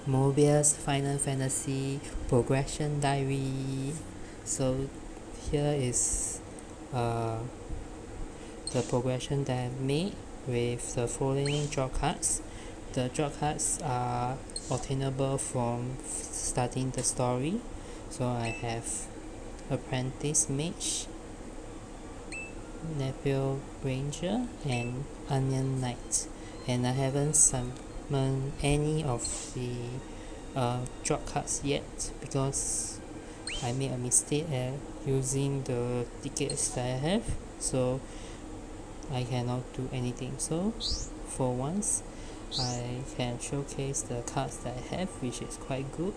Mobius Final Fantasy Progression Diary. So here is the progression that I've made with the following draw cards. The draw cards are obtainable from starting the story. So I have Apprentice, Mage, Nephew Ranger, and Onion Knight. And I haven't summoned any of the draw cards yet because I made a mistake at using the tickets that I have, so I cannot do anything. So for once I can showcase the cards that I have, which is quite good.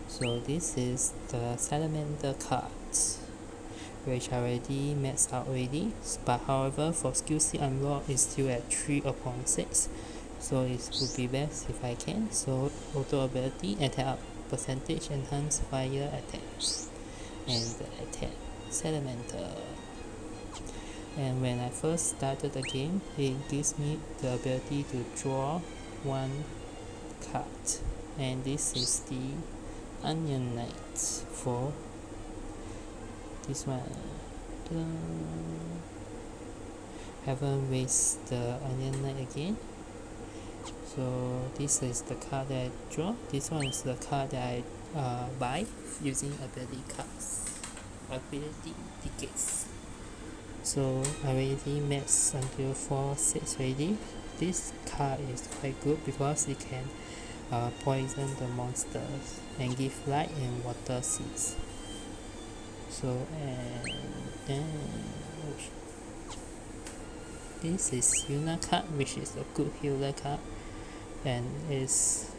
So this is the Salamander cards, which I already maxed out already, but however for skillseed unlock is still at 3 upon 6, so it would be best if I can. So auto ability, attack up percentage, enhance fire attack, and the attack Salamander. And when I first started the game, it gives me the ability to draw one card, and this is the Onion Knight for this one. Haven't raised the Onion Knight again. So this is the card that I draw. This one is the card that I buy using ability cards, ability tickets. So I already maxed until 4-6 already. This card is quite good because it can poison the monsters and give light and water seeds. So and then this is Yuna card, which is a good healer card and is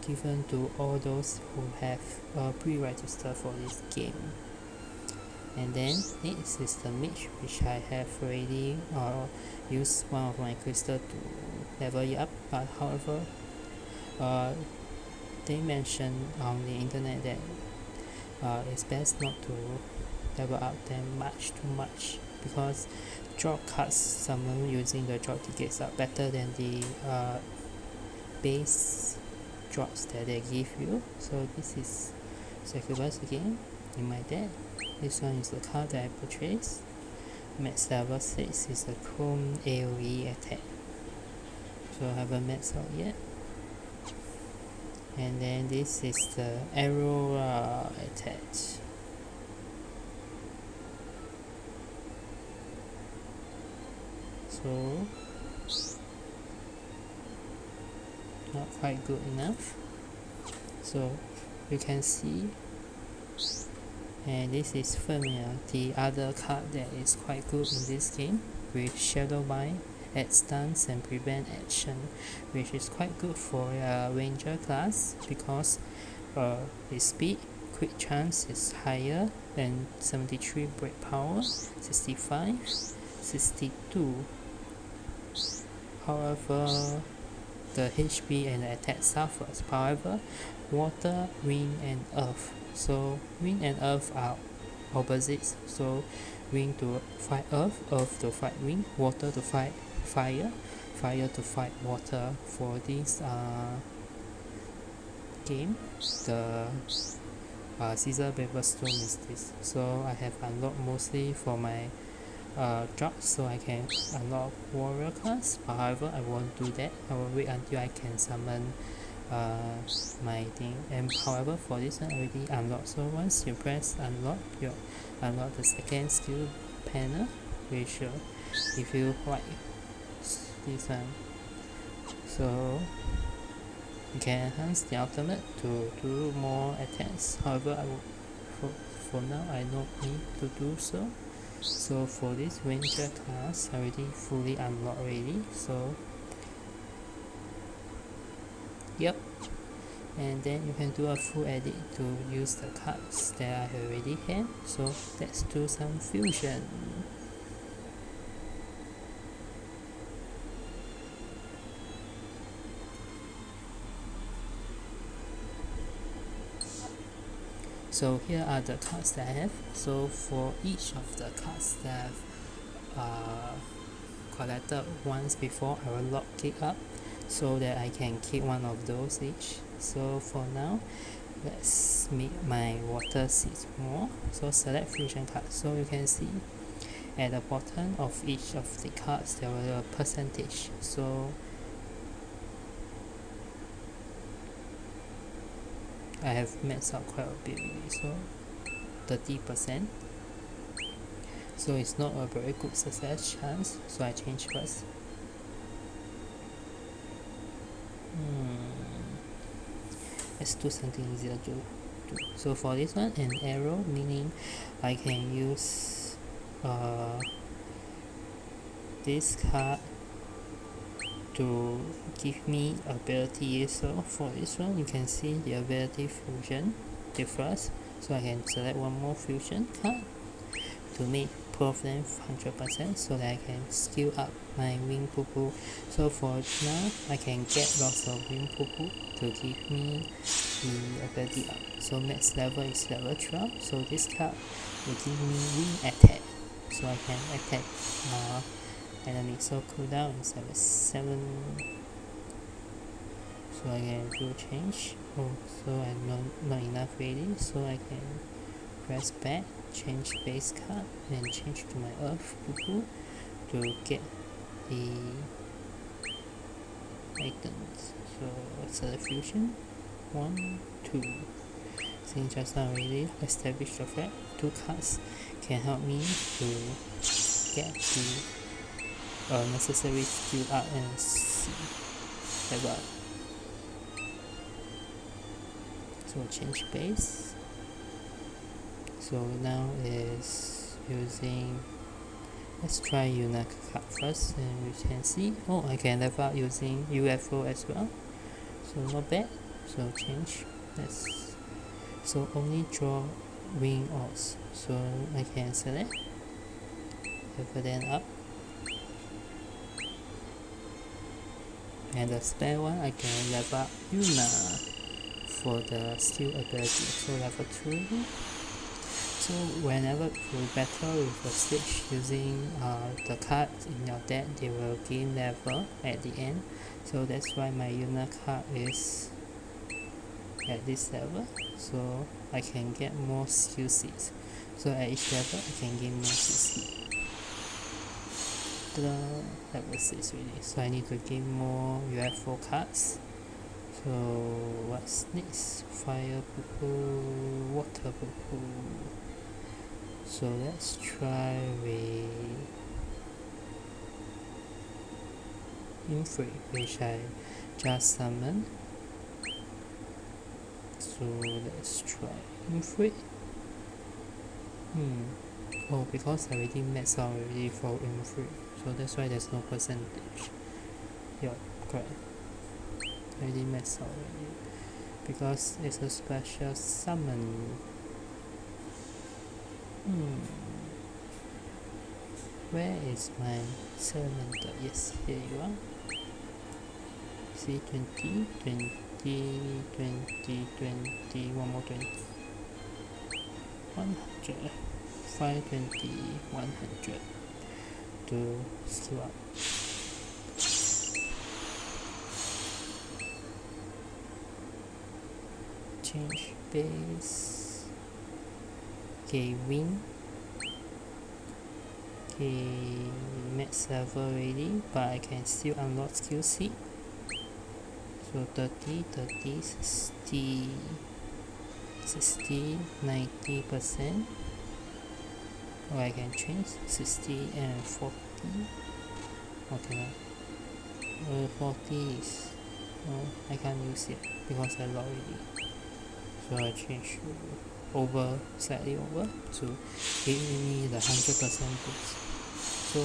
given to all those who have pre-registered for this game. And then next is the Mage, which I have already used one of my crystal to level it up, but however they mentioned on the internet that it's best not to level up them too much because draw cards summoned using the draw tickets are better than the base drops that they give you. So this is Succubus again in my deck. This one is the card that I purchased. Max level 6 is a Chrome AoE attack, so I haven't maxed out yet. And then this is the Aurora attack. So not quite good enough. So you can see, and this is Fenrir, the other card that is quite good in this game, with Shadow Bind, add stance and prevent action, which is quite good for a ranger class because its speed, quick chance is higher than 73 break power, 65, 62. However, the HP and the attack suffers. However, water, wind and earth. So wind and earth are opposites. So wind to fight earth, earth to fight wind, water to fight fire, fire to fight water. For this game, the Caesar Stone is this. So I have unlocked mostly for my drops, so I can unlock warrior class. However, I won't do that. I will wait until I can summon my thing. And however, for this one already unlocked. So once you press unlock, you unlock the second skill panel, which if you like this one, so you can enhance the ultimate to do more attacks. However, I will, for now I don't need to do so. So for this ranger class, I already fully unlocked already. So yep. And then you can do a full edit to use the cards that I already have. So let's do some fusion. So here are the cards that I have. So for each of the cards that I've collected once before, I will lock it up so that I can keep one of those each. So for now, let's make my water seeds more. So select fusion card. So you can see at the bottom of each of the cards there was a percentage. So I have maxed out quite a bit already, so 30%. So it's not a very good success chance, so I change first. Let's do something easier to do. So for this one, an arrow, meaning I can use this card to give me ability. So for this one, you can see the ability fusion differs. So I can select one more fusion card to make both them 100%, so that I can skill up my wing Pupu. So for now, I can get lots of wing Pupu to give me the ability up. So max level is level 12. So this card will give me wing attack, so I can attack enemy. So cooldown is level 7. So I can do change. Oh, so I'm not enough already. So I can press back, change base card, and change to my earth Pupu to get the items. So select fusion 1, 2. Since just now already established the fact 2 cards can help me to get the necessary skill up and level up. So change base. So now is using, let's try Runic card first, and we can see, oh, I can level up using UFO as well, so not bad. So change, so only draw wing odds, so I can select, level them up, and the spare one I can level up Yuna for the skill ability, so level 2. So whenever you battle with a stage using the cards in your deck, they will gain level at the end. So that's why my Yuna card is at this level, so I can get more skill seeds. So at each level I can gain more skill seeds. Level 6 really. So I need to gain more UFO cards. So what's next? Fire Pupu, water Pupu. So let's try with Infree, which I just summoned. So let's try Infree. Oh, because I already maxed out already for Infree, so that's why there's no percentage. Yeah, correct. I already maxed out already because it's a special summon. Where is my Salamander? Yes, here you are. See, 20, 20, 20, 20, one more 20. 100. 520, 100 to skill up. Change base. Okay, win. Okay, max level already, but I can still unlock skill seed. So 30, 30, 60, 60, 90%. Or I can change 60 and 40. Okay, 40 is, I can't use it because I locked already. So I change over, slightly over, to give me the 100% boost. So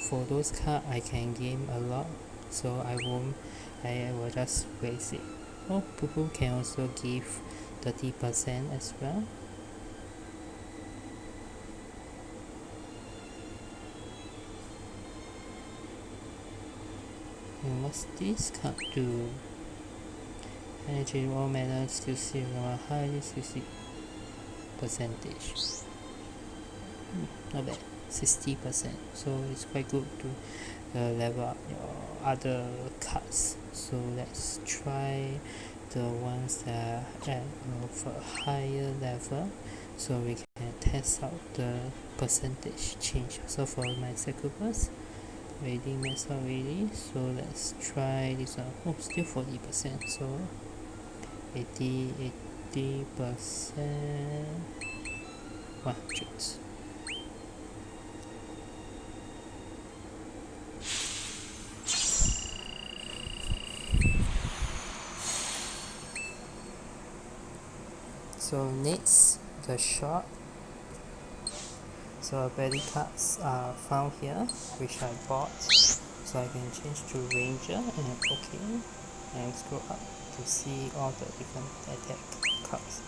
for those cards I can gain a lot, so I will just waste it. Oh, Pupu can also give 30% as well. And what's this card do? Energy all mana skill seed highly skill percentage. Not bad, 60%. So it's quite good to level up your other cards. So let's try the ones that are at of a higher level, so we can test out the percentage change. So for my Succubus, already maxed out already, so let's try this one. Oh, still 40%, so 80%, 100. So next, the shop. So ability cards are found here, which I bought. So I can change to Ranger and OK, and scroll up to see all the different attack cards.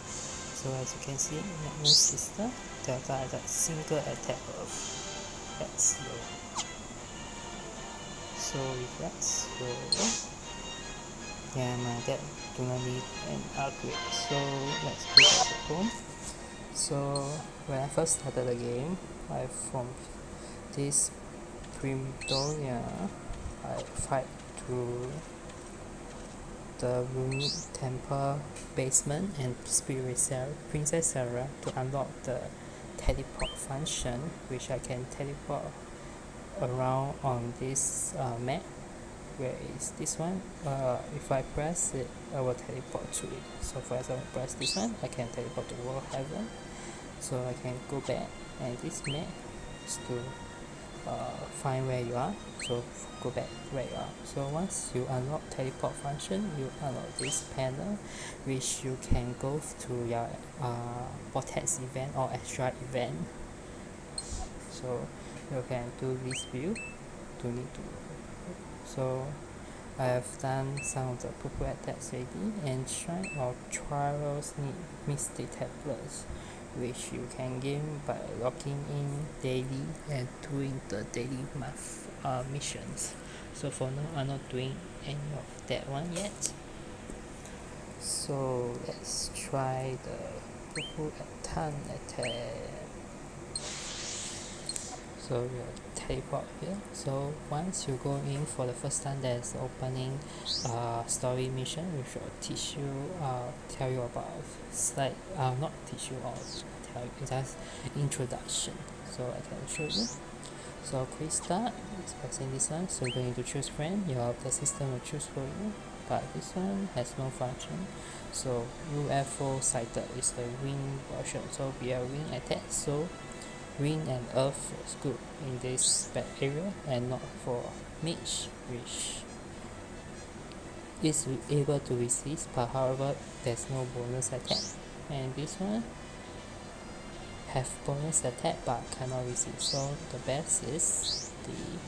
So as you can see, Magnum Sister, Delta attack, single attack of that's low. So if that's low, yeah, my deck do not need an upgrade. So let's go back to home. So when I first started the game, from this Primonia, I fight to the Runic Temple Basement and Princess Sarah to unlock the teleport function, which I can teleport around on this map. Where is this one? If I press it, I will teleport to it. So for example, press this one, I can teleport to World Heaven. So I can go back, and this map is to find where you are. So go back where you are. So once you unlock teleport function, you unlock this panel, which you can go to your vortex event or extra event. So you can do this build. So I have done some of the Pupu attacks already, and Shrine of Trials need Mystic Tablets, which you can gain by logging in daily and doing the daily math missions. So for now, I'm not doing any of that one yet. So let's try the Pupu attack. So we'll teleport here. So once you go in for the first time, there's opening story mission, which will teach you, tell you about not teach you all, tell you just introduction. So I can show you. So quick start is pressing this one. So you're going to choose friend. The system will choose for you, but this one has no function. So UFO sighted is a wind version. So we are wind attack. So wind and earth is good in this bad area, and not for Mage, which is able to resist, but however there's no bonus attack. And this one have bonus attack but cannot resist. So the best is the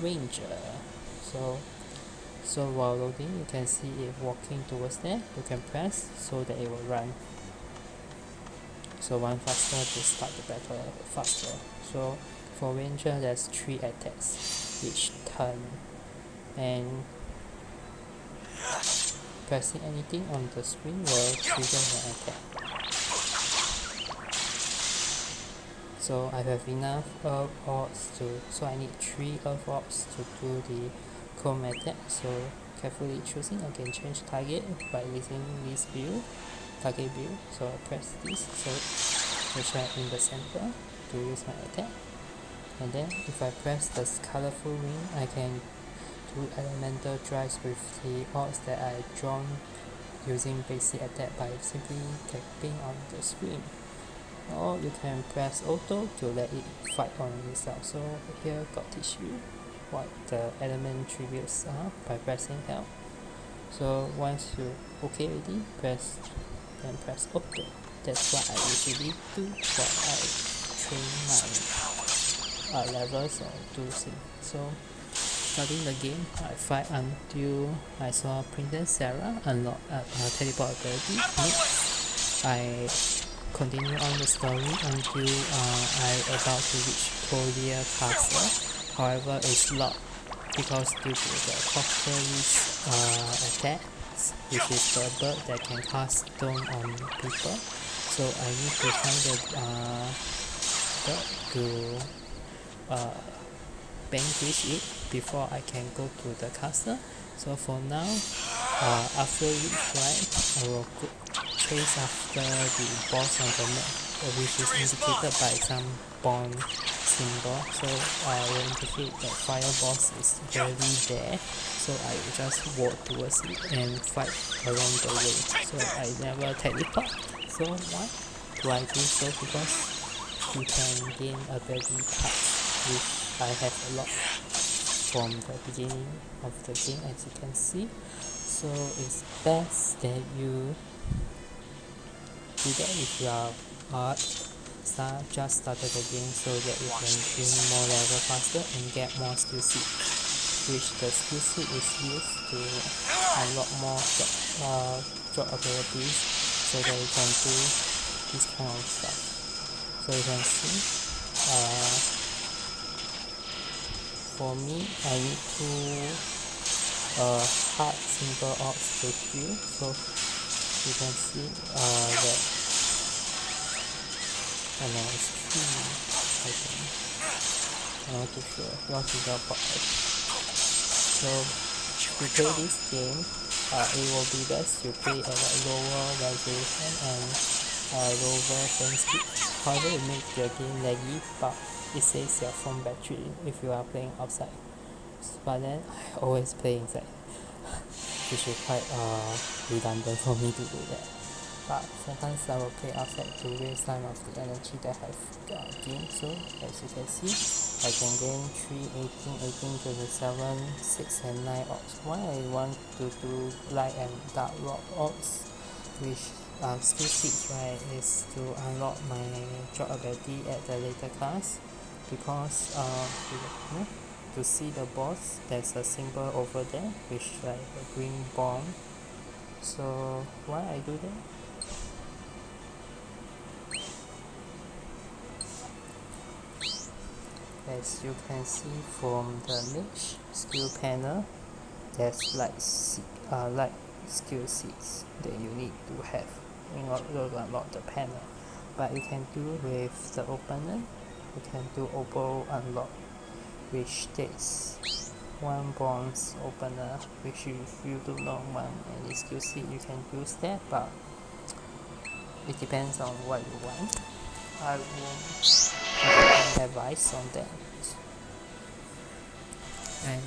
Ranger. So while loading, you can see it walking towards there. You can press so that it will run. So run faster to start the battle faster. So for Ranger, there's 3 attacks each turn, and pressing anything on the screen will trigger an attack. So I have enough Earth Orbs so I need 3 Earth Orbs to do the Chrome attack. So carefully choosing, I can change target by using this build. Target build, so I press this, so which are in the center to use my attack. And then if I press the colorful ring, I can do elemental drives with the orbs that I drawn using basic attack by simply tapping on the screen. Or you can press auto to let it fight on itself. So here got teach you what the element tributes are by pressing L. So once you okay already, press auto. That's what I usually do while I train my levels or do things. So starting the game, I fight until I saw Princess Sarah unlock teleport ability. Next, I continue on the story until I about to reach Cornelia Castle. However, it's locked because due to the cockatrice attack, which is the bird that can cast stone on people. So I need to find the bird to vanquish it before I can go to the castle. So for now, after which right, I will chase after the boss on the map, which is indicated by some bond symbol. So I will indicate that fire boss is really there. So I will just walk towards it and fight along the way. So I never teleport. So why do I do so? Because you can gain ability cards, which I have a lot from the beginning of the game, as you can see. So it's best that you do that if you are just started the game, so that you can gain more level faster and get more skill seed, which the skill seed is used to unlock more job abilities, so that you can do this kind of stuff. So you can see, for me, I need two heart symbol orbs to heal. So you can see that it's 2, I think. I'm not too sure. Yours is about 5. So to play this game, it will be best to play at a lower resolution and lower frame speed. However, it makes your game laggy, but it saves your phone battery if you are playing outside. But then I always play inside, which is quite redundant for me to do that. But sometimes I will play outside to waste some of the energy that I have gained. So as you can see, I can gain 3, 18, 27, 6 and 9 orbs. Why I want to do light and dark rock orbs, which skill seeds, right, is to unlock my job ability at the later class. Because to see the boss, there's a symbol over there, which like a green bomb. So why I do that? As you can see from the Mage skill panel, there's like skill seeds that you need to have in order to unlock the panel. But you can do with the opponent. You can do Opal unlock, which takes 1 bronze opener, which if you do not want any skill seed, you can use that, but it depends on what you want. I won't give any advice on that. And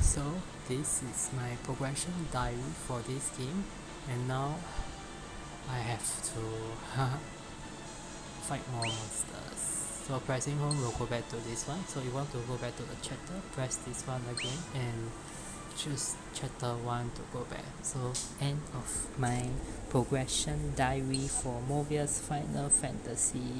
so this is my progression diary for this game, and now I have to fight more monsters. So pressing home will go back to this one. So you want to go back to the chapter, press this one again and choose chapter 1 to go back. So end of my progression diary for Mobius Final Fantasy.